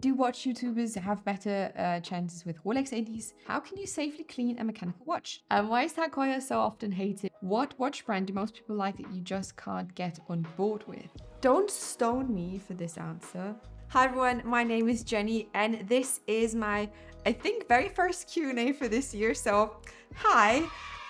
Do watch YouTubers have better chances with Rolex ADs? How can you safely clean a mechanical watch? Why is TAG Heuer so often hated? What watch brand do most people like that you just can't get on board with? Don't stone me for this answer. Hi everyone, my name is Jenny and this is my, I think, very first Q&A for this year. So, hi.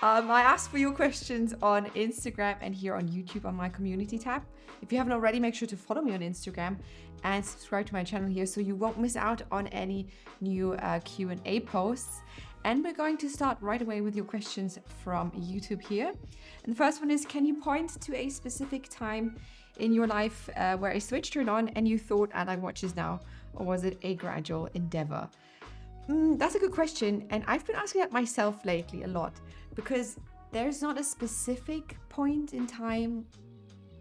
I asked for your questions on Instagram and here on YouTube on my community tab. If you haven't already, make sure to follow me on Instagram and subscribe to my channel here so you won't miss out on any new Q&A posts. And we're going to start right away with your questions from YouTube here. And the first one is, can you point to a specific time in your life where a switch turned on and you thought, I like watches now? Or was it a gradual endeavor? That's a good question. And I've been asking that myself lately a lot because there's not a specific point in time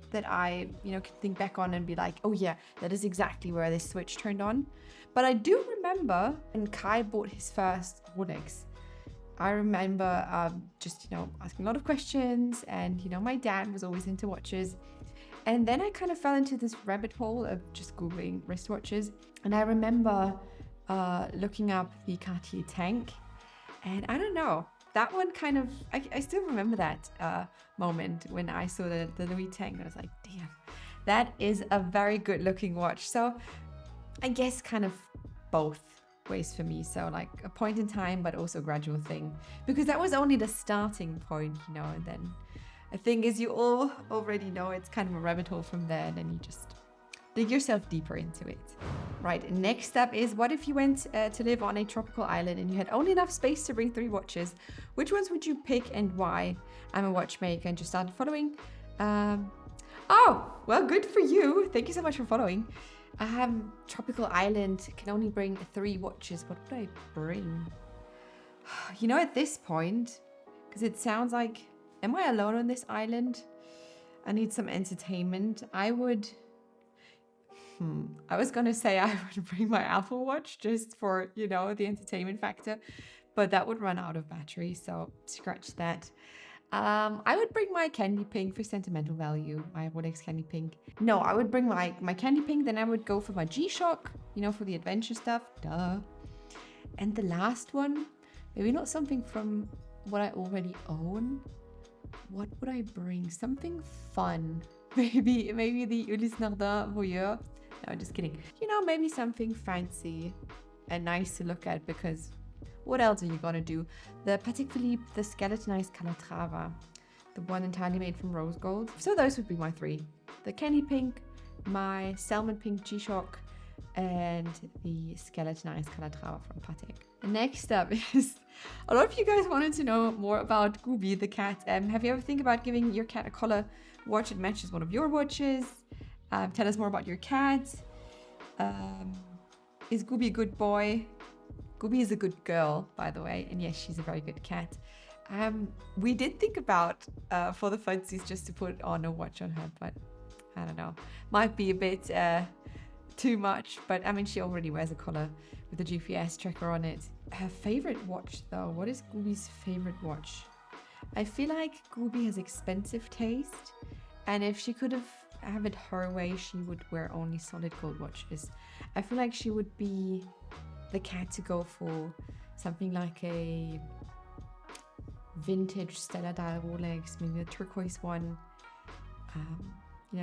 that I, can think back on and be like, oh yeah, that is exactly where this switch turned on. But I do remember when Kai bought his first Rolex. I remember just, asking a lot of questions and, my dad was always into watches. And then I kind of fell into this rabbit hole of just Googling wristwatches. And I remember looking up the Cartier tank. And I don't know, that one kind of, I still remember that moment when I saw the Louis tank. I was like, damn, that is a very good looking watch. So I guess kind of both ways for me. So like a point in time, but also a gradual thing. Because that was only the starting point, and then I think as you all already know, it's kind of a rabbit hole from there. And then you just dig yourself deeper into it. Right, next up is, what if you went to live on a tropical island and you had only enough space to bring 3 watches? Which ones would you pick and why? I'm a watchmaker and just started following. Oh, well, good for you. Thank you so much for following. Tropical island, can only bring 3 watches. What would I bring? At this point, because it sounds like, am I alone on this island? I need some entertainment. I was going to say I would bring my Apple Watch just for, the entertainment factor, but that would run out of battery, so scratch that. I would bring my candy pink for sentimental value, my Rolex candy pink. No, I would bring my candy pink, then I would go for my G-Shock, for the adventure stuff, duh. And the last one, maybe not something from what I already own. What would I bring? Something fun. Maybe the Ulysse Nardin Voyeur. No, just kidding. Maybe something fancy and nice to look at, because what else are you gonna do? The Patek Philippe, the skeletonized Calatrava, the one entirely made from rose gold. So those would be my 3. The candy pink, my salmon pink G-Shock, and the skeletonized Calatrava from Patek. Next up is, a lot of you guys wanted to know more about Gooby, the cat. Have you ever think about giving your cat a collar watch that matches one of your watches? Tell us more about your cat. Is Gooby a good boy? Gooby is a good girl, by the way. And yes, she's a very good cat. We did think about, for the funsies, just to put on a watch on her, but I don't know. Might be a bit too much, but I mean, she already wears a collar with a GPS tracker on it. Her favorite watch, though. What is Gooby's favorite watch? I feel like Gooby has expensive taste, and if she could have it her way, she would wear only solid gold watches. I feel like she would be the cat to go for something like a vintage Stella dial Rolex, maybe a turquoise one.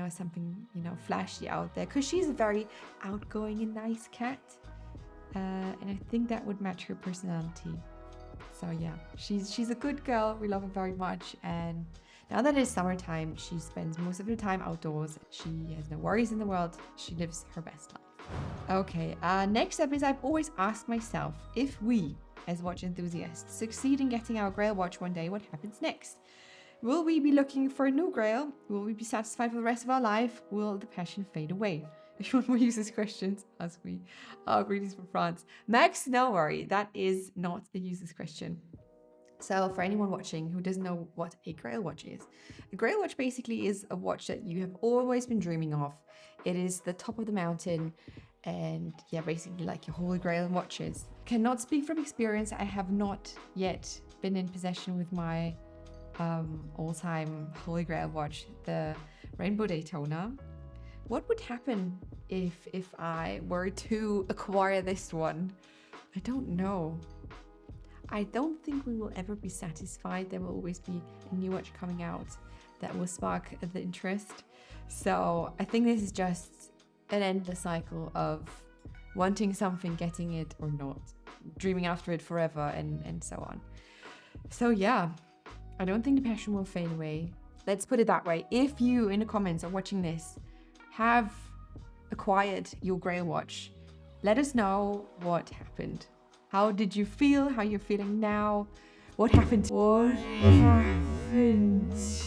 Something, flashy out there, because she's a very outgoing and nice cat. And I think that would match her personality. So yeah, she's a good girl. We love her very much. And now that it's summertime, she spends most of her time outdoors. She has no worries in the world. She lives her best life. Okay, next up is, I've always asked myself, if we, as watch enthusiasts, succeed in getting our Grail watch one day, what happens next? Will we be looking for a new Grail? Will we be satisfied for the rest of our life? Will the passion fade away? If you want more users questions, ask me. Greetings from France. Max, no worry, that is not a user's question. So for anyone watching who doesn't know what a Grail watch is, a Grail watch basically is a watch that you have always been dreaming of. It is the top of the mountain, and yeah, basically like your holy Grail watches. Cannot speak from experience. I have not yet been in possession with my all-time holy Grail watch, the Rainbow Daytona. What would happen if I were to acquire this one? I don't know. I don't think we will ever be satisfied. There will always be a new watch coming out that will spark the interest. So I think this is just an endless cycle of wanting something, getting it or not, dreaming after it forever, and so on. So yeah, I don't think the passion will fade away. Let's put it that way. If you in the comments are watching this have acquired your Grail watch, let us know what happened. How did you feel? How you're feeling now? What happened to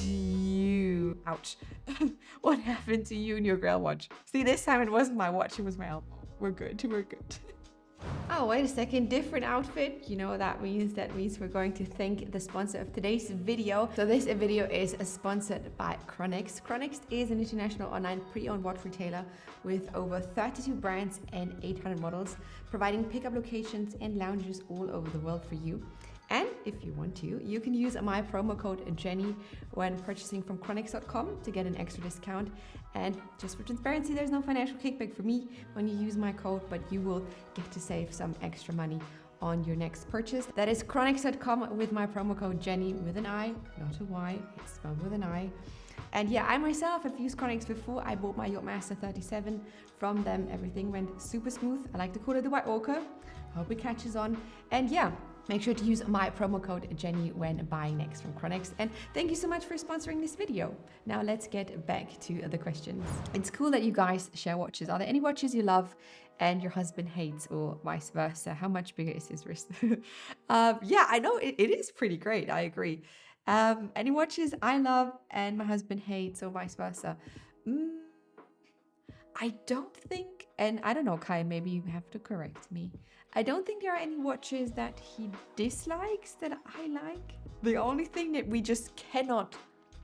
you? Ouch. What happened to you and your Grail watch? See, this time it wasn't my watch, it was my elbow. We're good, we're good. Oh, wait a second, different outfit. You know what that means? That means we're going to thank the sponsor of today's video. So this video is sponsored by CHRONEXT. CHRONEXT is an international online pre-owned watch retailer with over 32 brands and 800 models, providing pickup locations and lounges all over the world for you. And if you want to, you can use my promo code Jenni when purchasing from chronext.com to get an extra discount. And just for transparency, there's no financial kickback for me when you use my code, but you will get to save some extra money on your next purchase. That is chronext.com with my promo code Jenni with an I, not a Y, it's spelled with an I. And yeah, I myself have used CHRONEXT before. I bought my Yachtmaster 37 from them. Everything went super smooth. I like to call it the White Walker. Hope it catches on. And yeah, make sure to use my promo code Jenni when buying next from CHRONEXT. And thank you so much for sponsoring this video. Now let's get back to the questions. It's cool that you guys share watches. Are there any watches you love and your husband hates, or vice versa? How much bigger is his wrist? Yeah, I know it is pretty great. I agree. Any watches I love and my husband hates, or vice versa? I don't think, and I don't know, Kai, maybe you have to correct me. I don't think there are any watches that he dislikes that I like. The only thing that we just cannot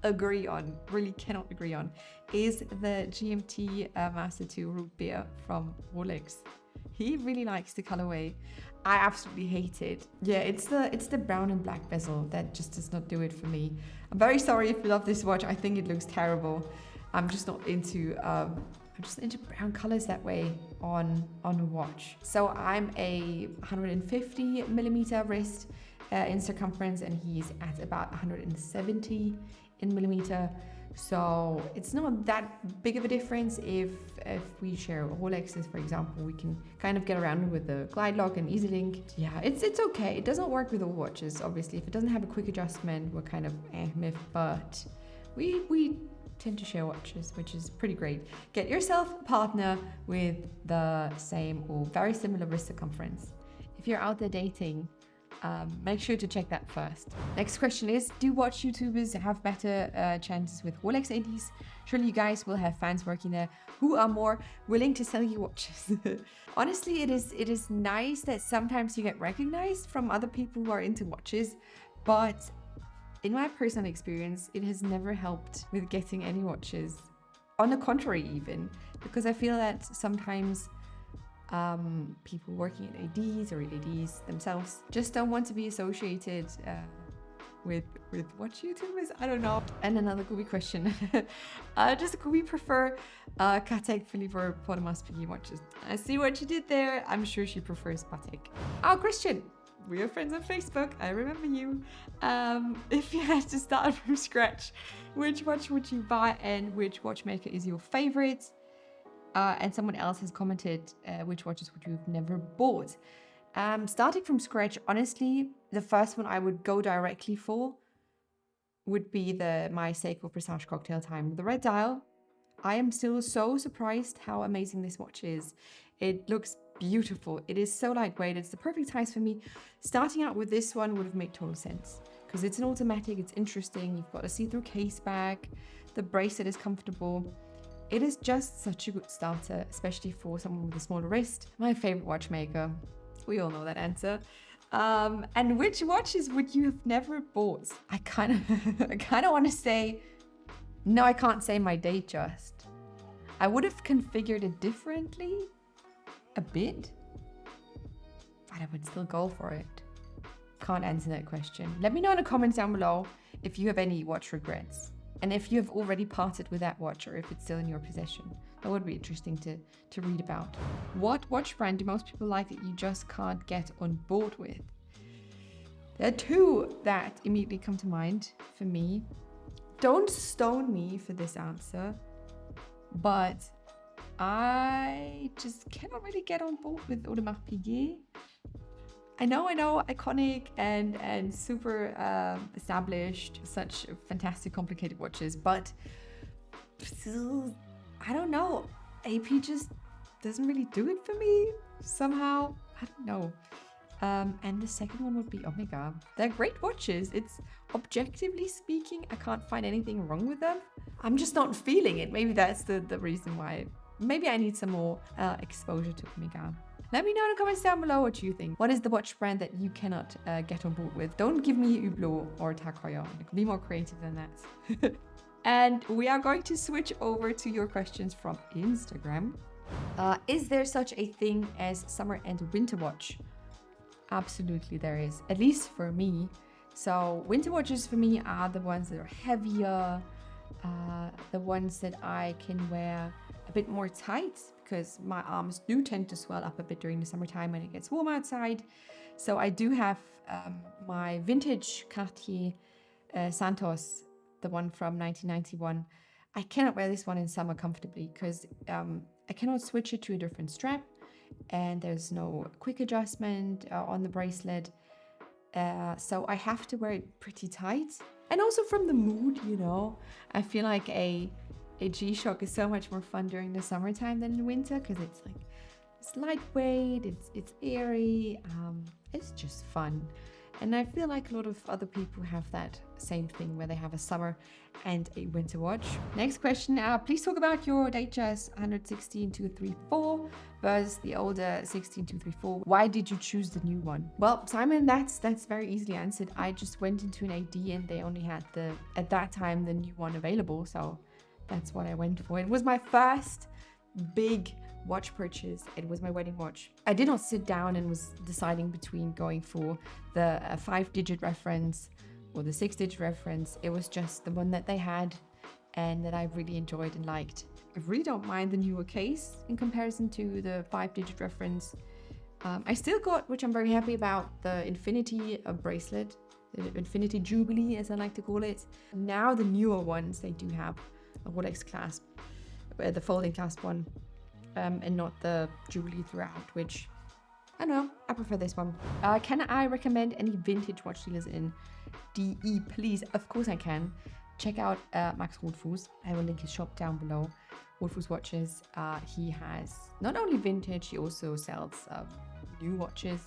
agree on, really cannot agree on, is the GMT Master 2 Root Beer from Rolex. He really likes the colorway. I absolutely hate it. Yeah, it's the brown and black bezel that just does not do it for me. I'm very sorry if you love this watch. I think it looks terrible. I'm just not into brown colors that way on a watch. So I'm a 150 millimeter wrist in circumference, and he's at about 170 in millimeter. So it's not that big of a difference. If we share Rolexes, for example, we can kind of get around with the glide lock and easy link. Yeah, it's okay. It doesn't work with all watches, obviously. If it doesn't have a quick adjustment, we're kind of myth, but we tend to share watches, which is pretty great. Get yourself a partner with the same or very similar wrist circumference. If you're out there dating, make sure to check that first. Next question is, do watch YouTubers have better chances with Rolex ADs? Surely you guys will have fans working there who are more willing to sell you watches. Honestly, it is nice that sometimes you get recognized from other people who are into watches, but in my personal experience, it has never helped with getting any watches. On the contrary, even, because I feel that sometimes people working at ADs or ADs themselves just don't want to be associated with watch YouTubers. I don't know. And another Gooby question. Just could we prefer Patek Philippe or Audemars Piguet watches? I see what you did there. I'm sure she prefers Patek. Oh, Christian. We are friends on Facebook. I remember you. If you had to start from scratch, which watch would you buy and which watchmaker is your favorite? And someone else has commented, which watches would you have never bought? Starting from scratch, honestly, the first one I would go directly for would be my Seiko Presage Cocktail Time with the red dial. I am still so surprised how amazing this watch is. It looks beautiful. It is so lightweight. It's the perfect size for me. Starting out with this one would have made total sense because it's an automatic. It's interesting. You've got a see-through case back. The bracelet is comfortable. It is just such a good starter, especially for someone with a smaller wrist. My favorite watchmaker. We all know that answer. And which watches would you have never bought? I kind of want to say, no, I can't say my Datejust. I would have configured it differently a bit, but I would still go for it. Can't answer that question. Let me know in the comments down below if you have any watch regrets. And if you have already parted with that watch or if it's still in your possession. That would be interesting to read about. What watch brand do most people like that you just can't get on board with? There are two that immediately come to mind for me. Don't stone me for this answer, but I just cannot really get on board with Audemars Piguet. I know, iconic and super established, such fantastic, complicated watches, but still, I don't know. AP just doesn't really do it for me somehow. I don't know. And the second one would be Omega. They're great watches. It's objectively speaking, I can't find anything wrong with them. I'm just not feeling it. Maybe that's the reason why. Maybe I need some more exposure to Omega. Let me know in the comments down below what you think. What is the watch brand that you cannot get on board with? Don't give me Hublot or TAG Heuer. Be more creative than that. And we are going to switch over to your questions from Instagram. Is there such a thing as summer and winter watch? Absolutely there is, at least for me. So winter watches for me are the ones that are heavier, the ones that I can wear a bit more tight because my arms do tend to swell up a bit during the summertime when it gets warm outside. So I do have my vintage Cartier Santos, the one from 1991. I cannot wear this one in summer comfortably because I cannot switch it to a different strap and there's no quick adjustment on the bracelet. So I have to wear it pretty tight. And also from the mood, you know, I feel like a G-Shock is so much more fun during the summertime than in winter because it's lightweight, it's airy, it's just fun. And I feel like a lot of other people have that same thing where they have a summer and a winter watch. Next question, please talk about your Datejust 116-234 versus the older 16234. Why did you choose the new one? Well, Simon, that's very easily answered. I just went into an AD and they only had at that time the new one available, so that's what I went for. It was my first big watch purchase. It was my wedding watch. I did not sit down and was deciding between going for the 5-digit reference or the 6-digit reference. It was just the one that they had and that I really enjoyed and liked. I really don't mind the newer case in comparison to the 5-digit reference. I still got, which I'm very happy about, the Infinity bracelet, the Infinity Jubilee as I like to call it. Now the newer ones, they do have a Rolex clasp, the folding clasp one. And not the Jubilee throughout, which, I don't know, I prefer this one. Can I recommend any vintage watch dealers in DE, please? Of course I can. Check out Max Rothfuss. I will link his shop down below. Rothfuss Watches. He has not only vintage, he also sells new watches.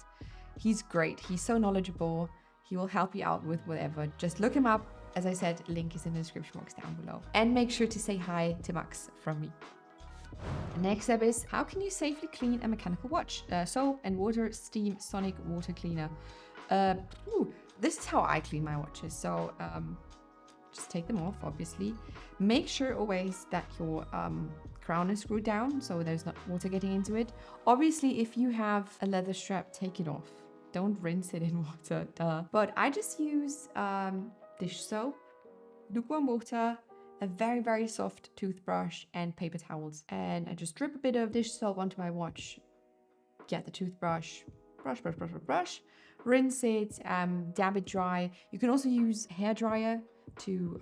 He's great. He's so knowledgeable. He will help you out with whatever. Just look him up. As I said, link is in the description box down below. And make sure to say hi to Max from me. Next up is, how can you safely clean a mechanical watch? Soap and water, steam, sonic water cleaner. This is how I clean my watches. So just take them off, obviously. Make sure always that your crown is screwed down so there's not water getting into it. Obviously, if you have a leather strap, take it off. Don't rinse it in water, duh. But I just use dish soap, lukewarm water, a very, very soft toothbrush and paper towels. And I just drip a bit of dish soap onto my watch, get the toothbrush, brush, rinse it, dab it dry. You can also use hair dryer to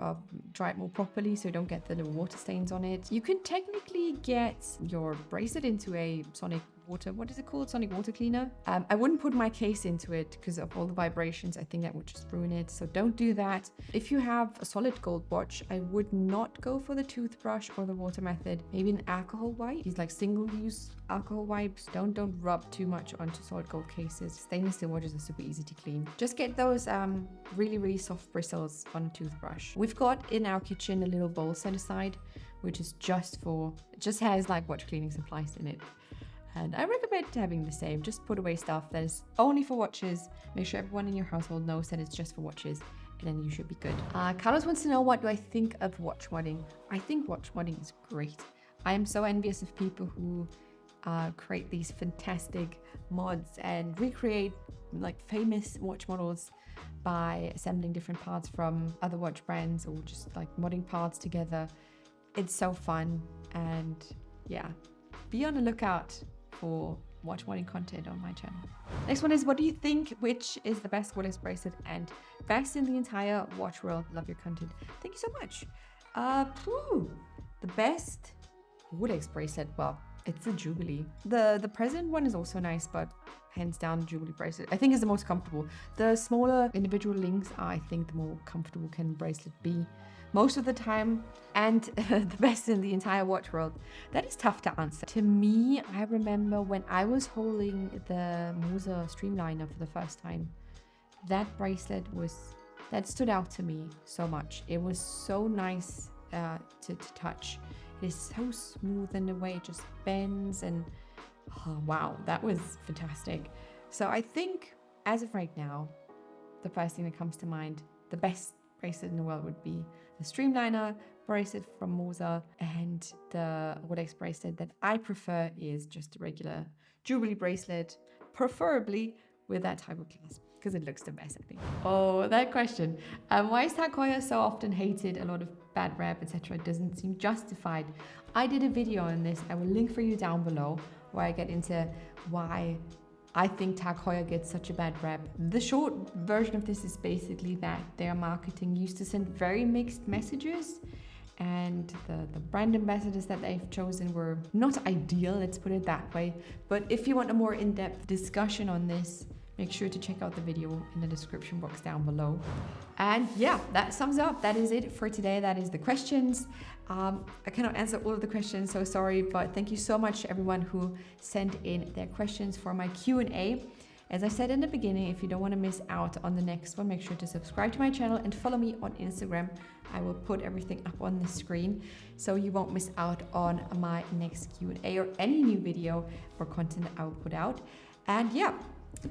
dry it more properly so you don't get the little water stains on it. You can technically get your bracelet into a sonic water, what is it called? Sonic water cleaner. I wouldn't put my case into it because of all the vibrations. I think that would just ruin it. So don't do that. If you have a solid gold watch, I would not go for the toothbrush or the water method. Maybe an alcohol wipe. These like single-use alcohol wipes. Don't rub too much onto solid gold cases. Stainless steel watches are super easy to clean. Just get those really, really soft bristles on a toothbrush. We've got in our kitchen a little bowl set aside, which is just has like watch cleaning supplies in it. And I recommend having the same. Just put away stuff that is only for watches. Make sure everyone in your household knows that it's just for watches, and then you should be good. Carlos wants to know, what do I think of watch modding? I think watch modding is great. I am so envious of people who create these fantastic mods and recreate like famous watch models by assembling different parts from other watch brands or just like modding parts together. It's so fun, and yeah, be on the lookout for watch modding content on my channel. Next one is, what do you think, which is the best Rolex bracelet and best in the entire watch world? Love your content. Thank you so much. The best Rolex bracelet, well, it's the Jubilee. The President one is also nice, but hands down Jubilee bracelet I think is the most comfortable. The smaller individual links are, I think, the more comfortable can bracelet be most of the time, and the best in the entire watch world. That is tough to answer. To me, I remember when I was holding the Moser Streamliner for the first time, that bracelet that stood out to me so much. It was so nice to touch. It is so smooth in the way it just bends, and oh, wow, that was fantastic. So I think as of right now, the first thing that comes to mind, the best bracelet in the world would be the Streamliner bracelet from Moser, and the Rolex bracelet that I prefer is just a regular Jubilee bracelet, preferably with that type of clasp, because it looks the best, I think. Oh, that question. Why is TAG Heuer so often hated? A lot of bad rap, etc. It doesn't seem justified. I did a video on this. I will link for you down below, where I get into why I think TAG Heuer gets such a bad rap. The short version of this is basically that their marketing used to send very mixed messages, and the brand ambassadors that they've chosen were not ideal, let's put it that way. But if you want a more in-depth discussion on this, make sure to check out the video in the description box down below. And yeah, that sums up. That is it for today. That is the questions. I cannot answer all of the questions, so sorry, but thank you so much to everyone who sent in their questions for my Q&A. As I said in the beginning, if you don't want to miss out on the next one, make sure to subscribe to my channel and follow me on Instagram. I will put everything up on the screen so you won't miss out on my next Q&A or any new video or content that I will put out. And yeah,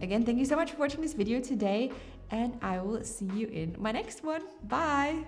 again, thank you so much for watching this video today, and I will see you in my next one. Bye!